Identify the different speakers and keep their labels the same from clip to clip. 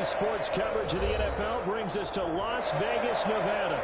Speaker 1: Sports coverage of the NFL brings us to Las Vegas, Nevada.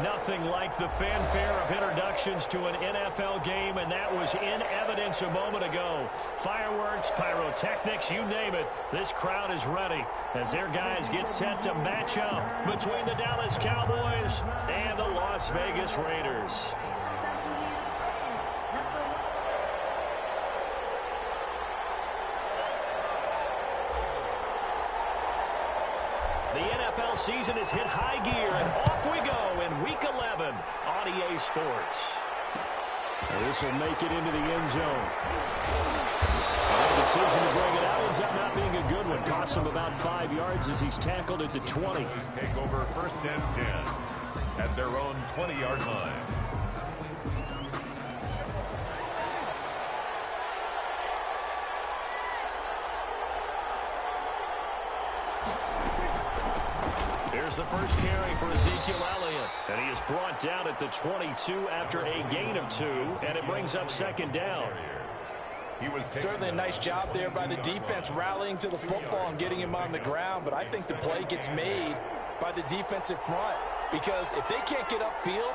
Speaker 1: Nothing like the fanfare of introductions to an NFL game, and that was in evidence a moment ago. Fireworks, pyrotechnics, you name it. This crowd is ready as their guys get set to match up between the Dallas Cowboys and the Las Vegas Raiders. The NFL season has hit high gear, and off we go in Week 11 on EA Sports. This will make it into the end zone. The decision to bring it out ends up not being a good one. Costs him about 5 yards as he's tackled at the 20.
Speaker 2: Take over 1st and 10 at their own 20-yard line.
Speaker 1: Here's the first carry for Ezekiel Elliott. And he is brought down at the 22 after a gain of 2. And it brings up 2nd down.
Speaker 3: Certainly a nice job there by the defense rallying to the football and getting him on the ground. But I think the play gets made by the defensive front. Because if they can't get upfield,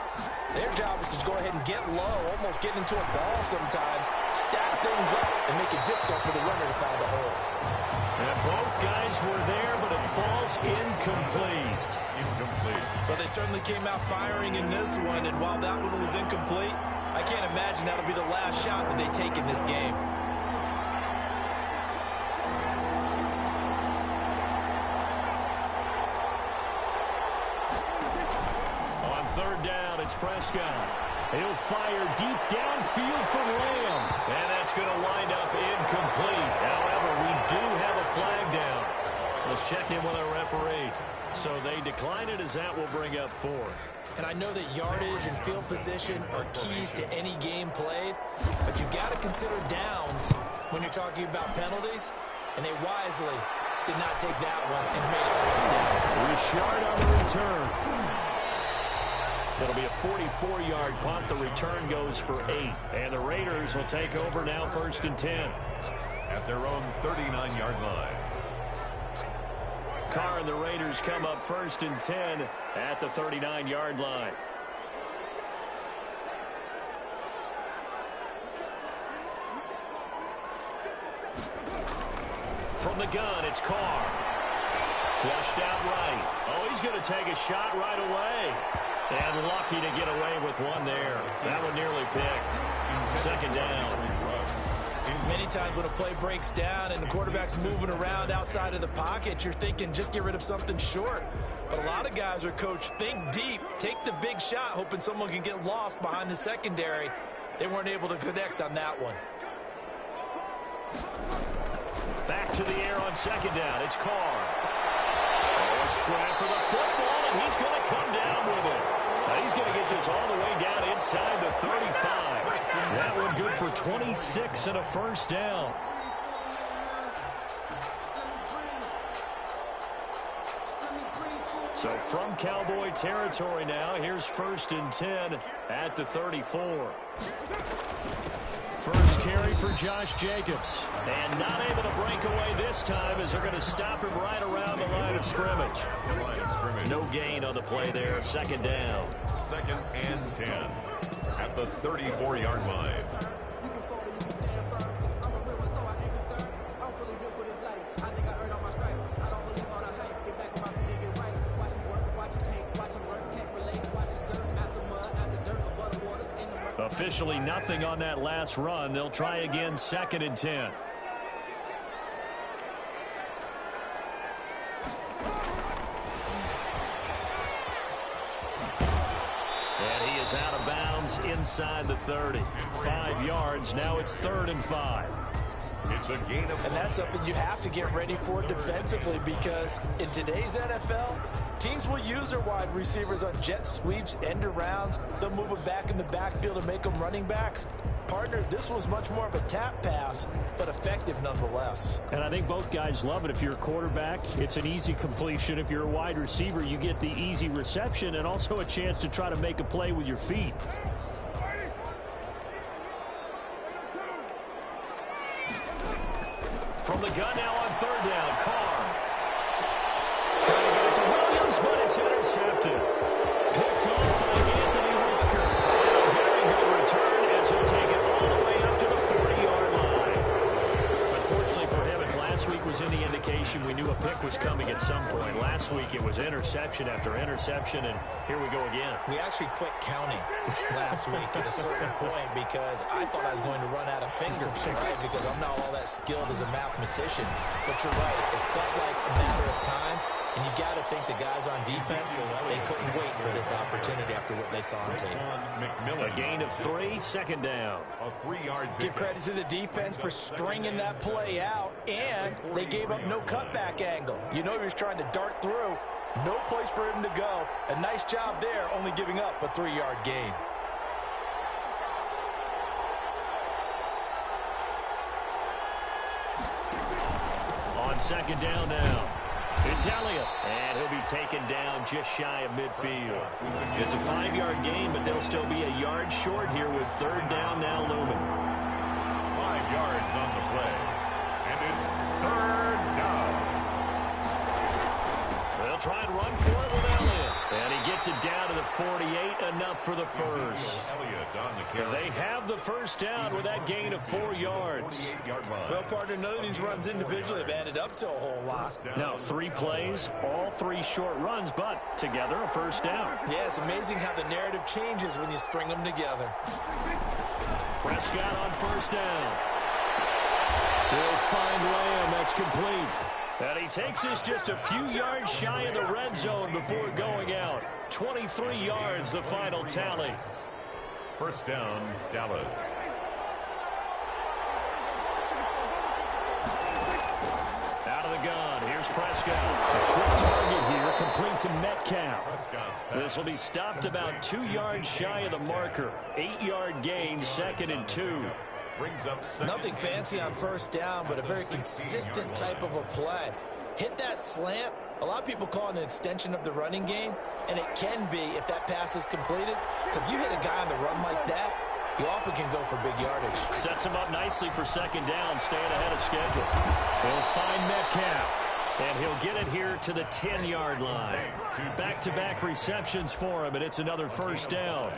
Speaker 3: their job is to go ahead and get low, almost get into a ball sometimes, stack things up, and make it difficult for the runner to find a hole.
Speaker 1: And both guys were there, but it falls incomplete.
Speaker 3: So they certainly came out firing in this one, and while that one was incomplete, I can't imagine that'll be the last shot that they take in this game.
Speaker 1: On 3rd down, it's Prescott. He'll fire deep downfield from Lamb. And that's going to wind up incomplete. However, we do have a flag down. Let's check in with our referee. So they decline it as that will bring up 4th.
Speaker 3: And I know that yardage and field position are keys to any game played, but you've got to consider downs when you're talking about penalties, and they wisely did not take that one and made it 4th down.
Speaker 1: Richard on the return. It'll be a 44-yard punt. The return goes for 8. And the Raiders will take over now 1st and 10.
Speaker 2: At their own 39-yard line.
Speaker 1: Carr and the Raiders come up 1st and 10 at the 39-yard line. From the gun, it's Carr. Flushed out right. Oh, he's going to take a shot right away. And lucky to get away with one there. That one nearly picked. 2nd down.
Speaker 3: Many times when a play breaks down and the quarterback's moving around outside of the pocket, you're thinking just get rid of something short. But a lot of guys are coached, think deep, take the big shot, hoping someone can get lost behind the secondary. They weren't able to connect on that one.
Speaker 1: Back to the air on 2nd down. It's Carr. Oh, a scrap for the football, and he's going to come down with it. Now he's going to get this all the way down inside the 35. That one good for 26 and a 1st down. So from Cowboy territory now, here's 1st and 10 at the 34. First carry for Josh Jacobs. And not able to break away this time as they're going to stop him right around the line of scrimmage. No gain on the play there. 2nd down.
Speaker 2: 2nd and 10 at the 34-yard line.
Speaker 1: Officially nothing on that last run. They'll try again 2nd and 10. And he is out of bounds inside the 30. 5 yards. Now it's 3rd and 5.
Speaker 2: It's a gain of...
Speaker 3: And that's something you have to get ready for defensively, because in today's NFL, Teams will use their wide receivers on jet sweeps, end arounds. They'll move them back in the backfield and make them running backs. Partner, this was much more of a tap pass, but effective nonetheless.
Speaker 1: And I think both guys love it. If you're a quarterback, it's an easy completion. If you're a wide receiver, you get the easy reception and also a chance to try to make a play with your feet. From the gun now on third down, Carr. Trying to get it to Williams, but it's intercepted. Picked off by Anthony Walker. And a very good return as he'll take it all the way up to the 40-yard line. Unfortunately for him, if last week was any indication, we knew a pick was coming at some point. Last week it was interception after interception, and here we go again.
Speaker 3: We actually quit counting last week at a certain point because I thought I was going to run out of fingers, right? Because I'm not all that skilled as a mathematician. But you're right. It felt like a matter of time. And you got to think the guys on defense, they couldn't wait for this opportunity after what they saw on tape.
Speaker 1: A gain of 3, second down.
Speaker 2: A 3-yard
Speaker 3: Give credit to the defense for stringing that play out, and they gave up no cutback angle. You know he was trying to dart through. No place for him to go. A nice job there, only giving up a 3-yard gain.
Speaker 1: On second down now. It's Elliott, and he'll be taken down just shy of midfield. It's a 5-yard gain, but they'll still be a yard short here with third down now looming.
Speaker 2: 5 yards on the play, and it's third down.
Speaker 1: They'll try and run for it with Elliott. And he gets it down to the 48, enough for the first. They have the first down with that gain of 4 yards.
Speaker 3: Well, partner, none of these runs individually have added up to a whole lot.
Speaker 1: Now, 3 plays, all 3 short runs, but together a first down.
Speaker 3: Yeah, it's amazing how the narrative changes when you string them together.
Speaker 1: Prescott on first down. He'll find Lamb. That's complete. And he takes us just a few yards shy of the red zone before going out. 23 yards, the final tally.
Speaker 2: First down, Dallas.
Speaker 1: Out of the gun, here's Prescott. A quick target here, complete to Metcalf. This will be stopped about 2 yards shy of the marker. 8-yard gain, second and 2.
Speaker 2: Brings up
Speaker 3: nothing fancy on first down, but a very consistent type of a play. Hit that slant. A lot of people call it an extension of the running game, and it can be if that pass is completed, because you hit a guy on the run like that, he often can go for big yardage.
Speaker 1: Sets him up nicely for second down, staying ahead of schedule. He'll find Metcalf, and he'll get it here to the 10-yard line. Back-to-back receptions for him, and it's another first down.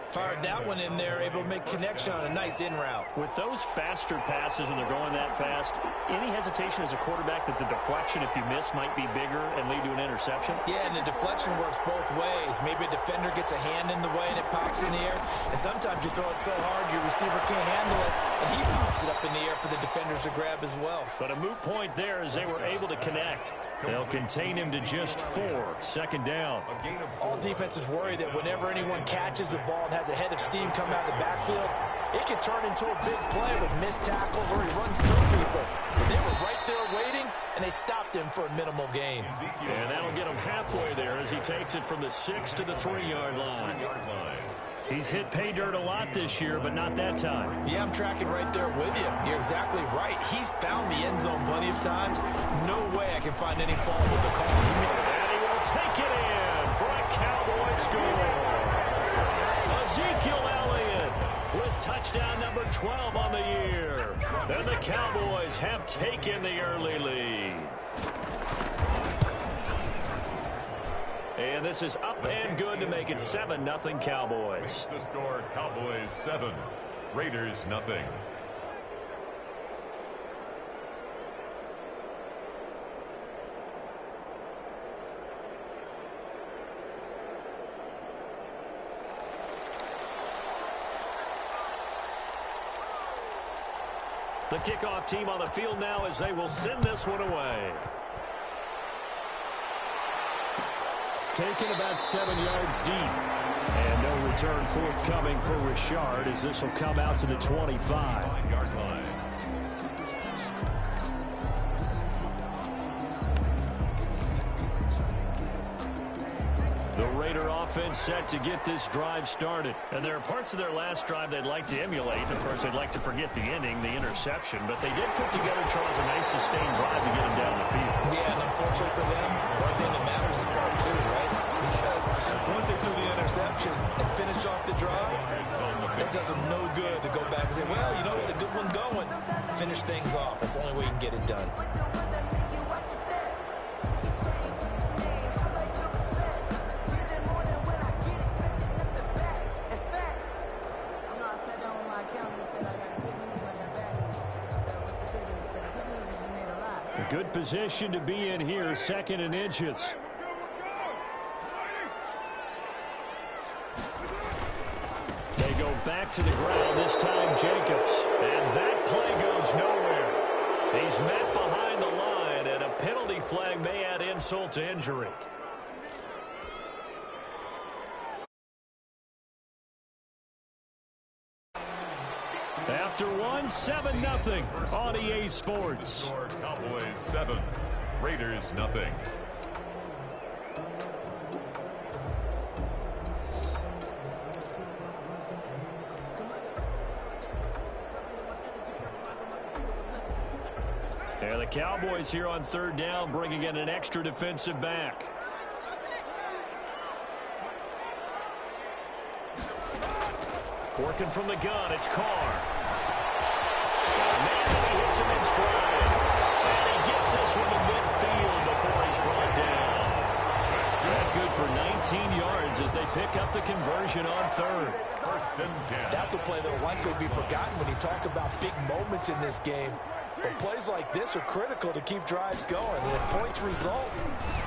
Speaker 3: Fired that one in there, able to make connection on a nice in route.
Speaker 1: With those faster passes and they're going that fast, any hesitation as a quarterback that the deflection, if you miss, might be bigger and lead to an interception?
Speaker 3: Yeah, and the deflection works both ways. Maybe a defender gets a hand in the way and it pops in the air. And sometimes you throw it so hard your receiver can't handle it, and he pops it up in the air for the defenders to grab as well.
Speaker 1: But a moot point there as they were able to connect. They'll contain him to just 4. Second down.
Speaker 3: All defenses worry that whenever anyone catches the ball and has a head of steam coming out of the backfield, it can turn into a big play with missed tackles or he runs through people. But they were right there waiting, and they stopped him for a minimal gain.
Speaker 1: And that'll get him halfway there as he takes it from the 6 to the 3-yard line. He's hit pay dirt a lot this year, but not that time.
Speaker 3: Yeah, I'm tracking right there with you. You're exactly right. He's found the end zone plenty of times. No way I can find any fault with the call.
Speaker 1: And he will take it in for a Cowboy score. Ezekiel Elliott with touchdown number 12 on the year. And the Cowboys have taken the early lead. And this is up and good to make it 7-0 Cowboys.
Speaker 2: The score, Cowboys 7, Raiders nothing.
Speaker 1: The kickoff team on the field now as they will send this one away. Taken about 7 yards deep. And no return forthcoming for Richard as this will come out to the 25-yard line. The Raider offense set to get this drive started. And there are parts of their last drive they'd like to emulate. Of course, they'd like to forget the ending, the interception. But they did put together, Charles, a nice sustained drive to get them down the field.
Speaker 3: Yeah, and unfortunately for them, the only thing that matters is part two, right? Because once they do the interception and finish off the drive, it does them no good to go back and say, well, you know, we had a good one going. Finish things off. That's the only way you can get it done.
Speaker 1: Good position to be in here, 2nd and inches. They go back to the ground, this time Jacobs. And that play goes nowhere. He's met behind the line, and a penalty flag may add insult to injury. After one, 7-0 on EA Sports.
Speaker 2: Cowboys 7, Raiders 0.
Speaker 1: There the Cowboys here on 3rd down, bringing in an extra defensive back. Working from the gun, it's Carr. Man, he hits him in stride. And he gets this one to midfield before he's brought down. That's good for 19 yards as they pick up the conversion on 3rd.
Speaker 2: 1st and 10.
Speaker 3: That's a play that will likely be forgotten when you talk about big moments in this game. But plays like this are critical to keep drives going. And if points result,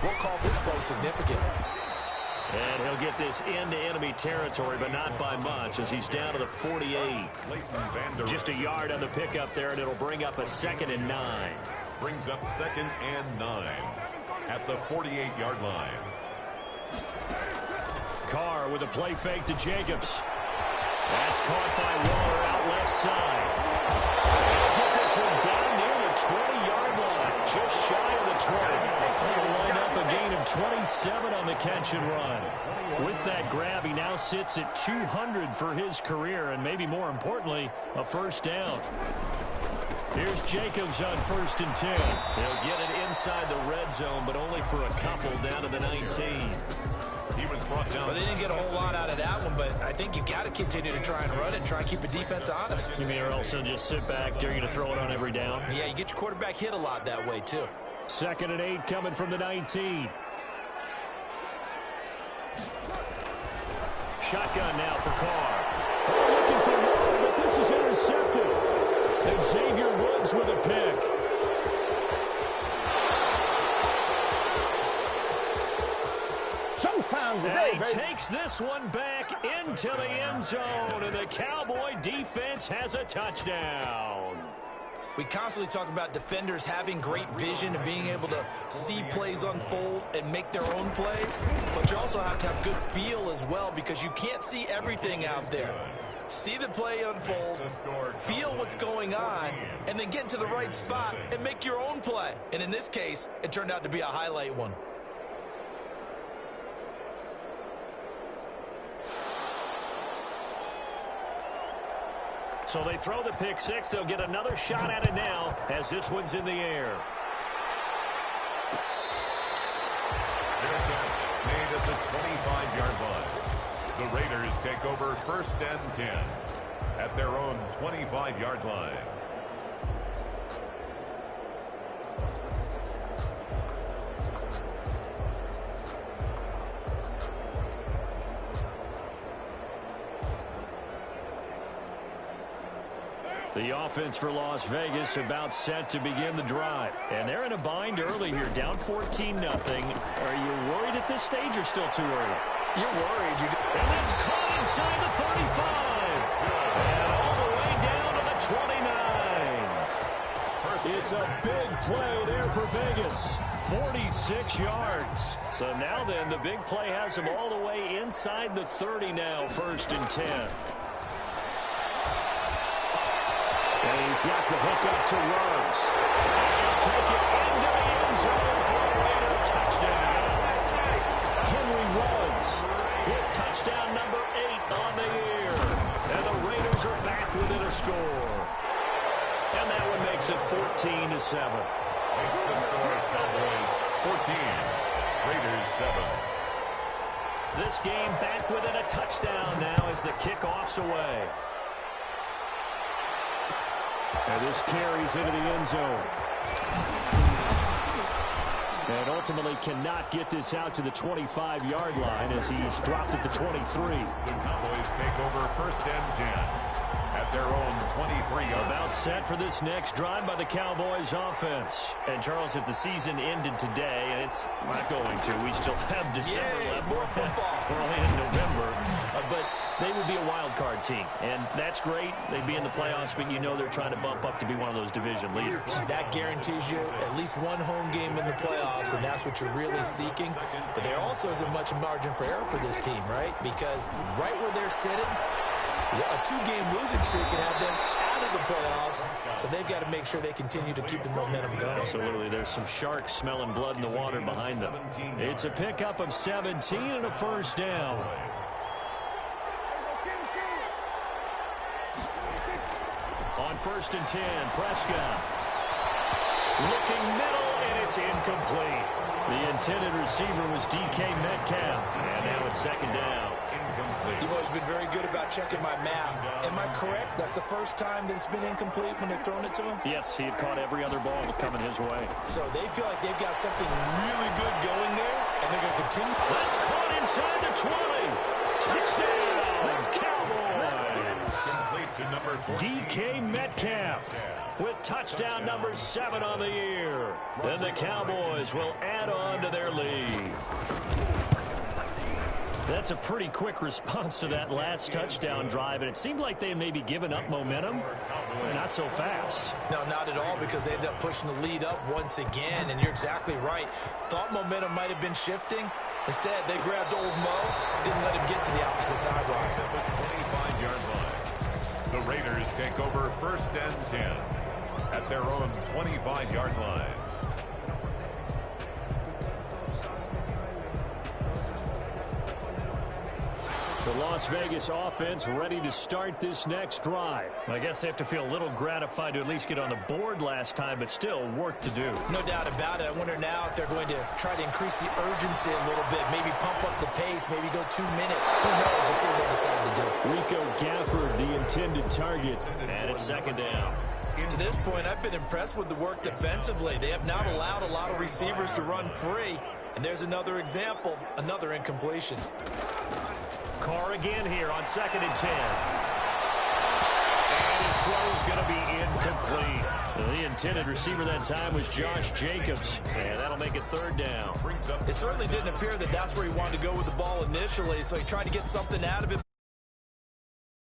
Speaker 3: we'll call this play significant.
Speaker 1: And he'll get this into enemy territory, but not by much, as he's down to the 48. Just a yard on the pickup there, and it'll bring up a 2nd and 9.
Speaker 2: Brings up 2nd and 9 at the 48-yard line.
Speaker 1: Carr with a play fake to Jacobs. That's caught by Waller out left side. Get this one down near the 20-yard line, just shy of the 20. He'll line up a gain of 27 on the catch and run. With that grab, he now sits at 200 for his career, and maybe more importantly, a 1st down. Here's Jacobs on 1st and 10. He'll get it inside the red zone, but only for a couple down to the 19.
Speaker 2: He was brought down.
Speaker 3: But they didn't get a whole lot out of that one, but I think you've got to continue to try and run it and try and keep the defense honest.
Speaker 1: You mean or also just sit back, dare you to throw it on every down?
Speaker 3: Yeah, you get your quarterback hit a lot that way, too.
Speaker 1: 2nd and 8 coming from the 19. Shotgun now for Carr. Oh, looking for more, but this is intercepted. And Xavier Woods with a pick.
Speaker 4: Showtime today,
Speaker 1: and he takes this one back into the end zone, and the Cowboy defense has a touchdown.
Speaker 3: We constantly talk about defenders having great vision and being able to see plays unfold and make their own plays, but you also have to have good feel as well, because you can't see everything out there. See the play unfold, feel what's going on, and then get into the right spot and make your own play. And in this case, it turned out to be a highlight one.
Speaker 1: So they throw the pick six. They'll get another shot at it now as this one's in the air.
Speaker 2: Their catch made at the 25-yard line. The Raiders take over 1st and 10 at their own 25-yard line.
Speaker 1: The offense for Las Vegas about set to begin the drive. And they're in a bind early here, down 14-0. Are you worried at this stage or still too early?
Speaker 3: You're worried.
Speaker 1: And it's caught inside the 35. And all the way down to the 29. It's a big play there for Vegas. 46 yards. So now then, the big play has him all the way inside the 30 now, 1st and 10. And he's got the hook up to Ruggs. He'll take it into the end zone for a Raider touchdown. Henry Ruggs makes it 14-7.
Speaker 2: Makes the score Cowboys 14, Raiders 7.
Speaker 1: This game back within a touchdown now as the kickoff's away. And this carries into the end zone. And ultimately cannot get this out to the 25-yard line as he's dropped at the 23.
Speaker 2: The Cowboys take over first and 10 at their own 23-yard.
Speaker 1: About set for this next drive by the Cowboys offense. And Charles, if the season ended today, and it's not going to, we still have December left.
Speaker 3: More football.
Speaker 1: We're only in November. But they would be a wild card team. And that's great. They'd be in the playoffs, but you know they're trying to bump up to be one of those division leaders.
Speaker 3: That guarantees you at least one home game in the playoffs, and that's what you're really seeking. But there also isn't much margin for error for this team, right? Because right where they're sitting, a two-game losing streak can have them out of the playoffs, so they've got to make sure they continue to keep the momentum going.
Speaker 1: Absolutely. There's some sharks smelling blood in the water behind them. It's a pickup of 17 and a first down. On 1st and 10, Prescott. Looking middle, and it's incomplete. The intended receiver was DK Metcalf. And now it's second down.
Speaker 3: You've always been very good about checking my math. Am I correct? That's the first time that it's been incomplete when they've thrown it to him?
Speaker 1: Yes, he had caught every other ball coming his way.
Speaker 3: So they feel like they've got something really good going there, and they're going to continue.
Speaker 1: That's caught inside the 20. Touchdown, Cowboys.
Speaker 2: Complete to number 14.
Speaker 1: DK Metcalf with touchdown number 7 on the year. Then the Cowboys will add on to their lead. That's a pretty quick response to that last touchdown drive, and it seemed like they had maybe given up momentum. Not so fast.
Speaker 3: No, not at all, because they ended up pushing the lead up once again, and you're exactly right. Thought momentum might have been shifting. Instead, they grabbed old Mo, didn't let him get to the opposite sideline.
Speaker 2: At the 25-yard line, the Raiders take over first and 10 at their own 25-yard line.
Speaker 1: The Las Vegas offense ready to start this next drive. I guess they have to feel a little gratified to at least get on the board last time, but still work to do.
Speaker 3: No doubt about it. I wonder now if they're going to try to increase the urgency a little bit, maybe pump up the pace, maybe go 2 minutes. Who knows? Let's see what they decide to do.
Speaker 1: Rico Gafford, the intended target, and it's second down.
Speaker 3: To this point, I've been impressed with the work defensively. They have not allowed a lot of receivers to run free. And there's another example, another incompletion.
Speaker 1: Carr again here on 2nd and 10. And his throw is going to be incomplete. The intended receiver that time was Josh Jacobs. And that'll make it 3rd down.
Speaker 3: It certainly didn't appear that that's where he wanted to go with the ball initially, so he tried to get something out of it.